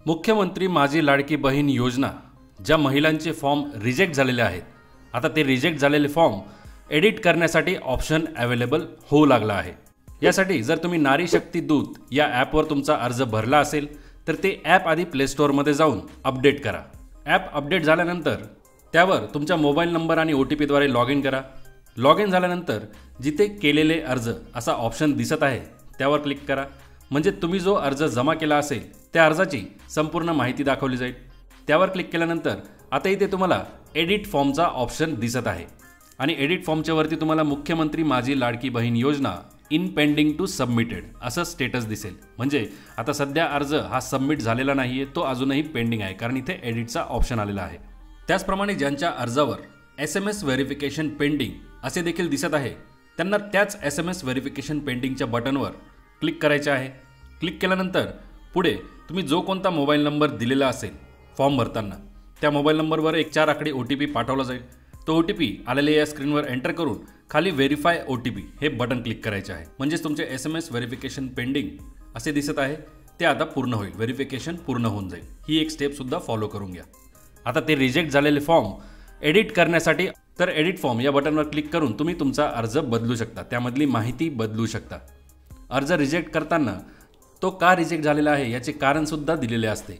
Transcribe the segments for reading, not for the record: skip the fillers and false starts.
मुख्यमंत्री माझी लाडकी बहीण योजना ज्या महिलांचे फॉर्म रिजेक्ट झालेले आहेत, आता ते रिजेक्ट झालेले फॉर्म एडिट करण्यासाठी ऑप्शन अवेलेबल होऊ लागला आहे। यासाठी जर तुम्ही नारी शक्ती दूत या ॲपवर तुमचा अर्ज भरला असेल तर ते ॲप आधी प्ले स्टोअरमध्ये जाऊन अपडेट करा। ॲप अपडेट झाल्यानंतर त्यावर तुमच्या मोबाईल नंबर आणि OTP द्वारे लॉग इन करा। लॉग इन झाल्यानंतर जिथे केलेले अर्ज असा ऑप्शन दिसत आहे त्यावर क्लिक करा। म्हणजे तुम्ही जो अर्ज जमा केला असेल त्या अर्जाची संपूर्ण माहिती दाखवली जाईल। त्यावर क्लिक केल्यानंतर आता इथे तुम्हाला एडिट फॉर्मचा ऑप्शन दिसत आहे आणि एडिट फॉर्मच्या वरती तुम्हाला मुख्यमंत्री माझी लाडकी बहीण योजना इन पेंडिंग टू सबमिटेड असं स्टेटस दिसेल। म्हणजे आता सध्या अर्ज हा सबमिट झालेला नाहीये, तो अजूनही पेंडिंग आहे, कारण इथे एडिटचा ऑप्शन आलेला आहे। त्याचप्रमाणे ज्यांच्या अर्जावर SMS व्हेरिफिकेशन पेंडिंग असे देखील दिसत आहे त्यांना त्याच SMS व्हेरिफिकेशन पेंडिंगच्या बटनवर क्लिक करायचे आहे। क्लिक केल्यानंतर पुढे तुम्ही जो कोणता मोबाईल नंबर दिलेला असेल फॉर्म भरताना त्या मोबाईल नंबरवर एक 4 आकडी OTP पाठवला जाईल। तो OTP आलेल्या या स्क्रीनवर एंटर करून खाली व्हेरीफाय OTP हे बटन क्लिक करायचे आहे। म्हणजेच तुमचे SMS व्हेरिफिकेशन पेंडिंग असे दिसत आहे ते आता पूर्ण होईल, व्हेरिफिकेशन पूर्ण होऊन जाईल। ही एक स्टेप सुद्धा फॉलो करून घ्या। आता ते रिजेक्ट झालेले फॉर्म एडिट करण्यासाठी तर एडिट फॉर्म या बटनवर क्लिक करून तुम्ही तुमचा अर्ज बदलू शकता, त्यामधली माहिती बदलू शकता। अर्ज रिजेक्ट करताना तो का रिजेक्ट झालेला आहे याचे कारण सुद्धा दिलेले असते।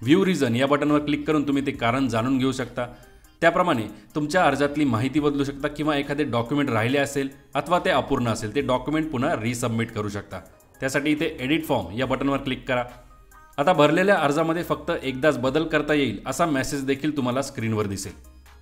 व्ह्यू रिझन या बटनवर क्लिक करून तुम्ही ते कारण जाणून घेऊ शकता। त्याप्रमाणे तुमच्या अर्जातली माहिती बदलू शकता किंवा एखादे डॉक्युमेंट राहिले असेल अथवा ते अपूर्ण असेल ते डॉक्युमेंट पुन्हा रिसबमिट करू शकता। त्यासाठी इथे एडिट फॉर्म या बटनवर क्लिक करा। आता भरलेल्या अर्जामध्ये फक्त एकदाच बदल करता येईल असा मेसेज देखील तुम्हाला स्क्रीनवर दिसेल।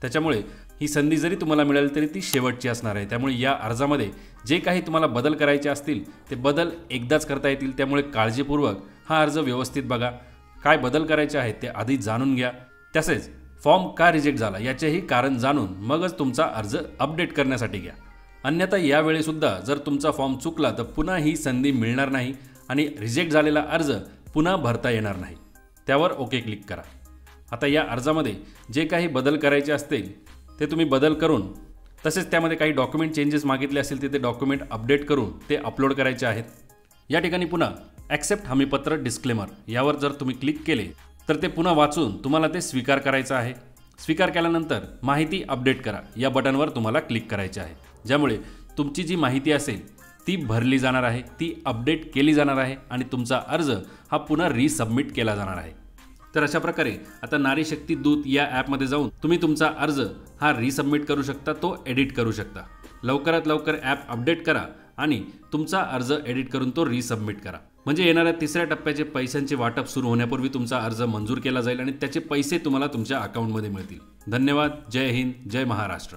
त्याच्यामुळे ही संधी जरी तुम्हाला मिळाली तरी ती शेवटची असणार आहे। त्यामुळे या अर्जामध्ये जे काही तुम्हाला बदल करायचे असतील ते बदल एकदाच करता येतील। त्यामुळे काळजीपूर्वक हा अर्ज व्यवस्थित बघा, काय बदल करायचे आहेत ते आधी जाणून घ्या। तसेच फॉर्म का रिजेक्ट झाला याचेही कारण जाणून मगच तुमचा अर्ज अपडेट करण्यासाठी घ्या। अन्यथा यावेळी सुद्धा जर तुमचा फॉर्म चुकला तर पुन्हा ही संधी मिळणार नाही आणि रिजेक्ट झालेला अर्ज पुन्हा भरता येणार नाही। त्यावर ओके क्लिक करा। आता या अर्जामध्ये जे काही बदल करायचे असतील ते तुम्ही बदल करून, तसेच त्यामध्ये काही डॉक्युमेंट चेंजेस मागितले असतील ते डॉक्युमेंट अपडेट करून ते अपलोड करायचे आहेत। या ठिकाणी पुन्हा ॲक्सेप्ट हमीपत्र डिस्क्लेमर यावर जर तुम्ही क्लिक केले तर ते पुन्हा वाचून तुम्हाला ते स्वीकार करायचं आहे। स्वीकार केल्यानंतर माहिती अपडेट करा या बटनवर तुम्हाला क्लिक करायचे आहे, ज्यामुळे तुमची जी माहिती असेल ती भरली जाणार आहे, ती अपडेट केली जाणार आहे आणि तुमचा अर्ज हा पुन्हा रिसबमिट केला जाणार आहे। तर अशा प्रकारे आता नारी शक्ती दूत या ॲपमध्ये जाऊन तुम्ही तुमचा अर्ज हा रिसबमिट करू शकता, तो एडिट करू शकता। लवकरात लवकर ॲप अपडेट करा आणि तुमचा अर्ज एडिट करून तो रिसबमिट करा। म्हणजे येणाऱ्या 3ऱ्या टप्प्याचे पैशांचे वाटप सुरू होण्यापूर्वी तुमचा अर्ज मंजूर केला जाईल आणि त्याचे पैसे तुम्हाला तुमच्या अकाउंटमध्ये मिळतील। धन्यवाद। जय हिंद, जय महाराष्ट्र।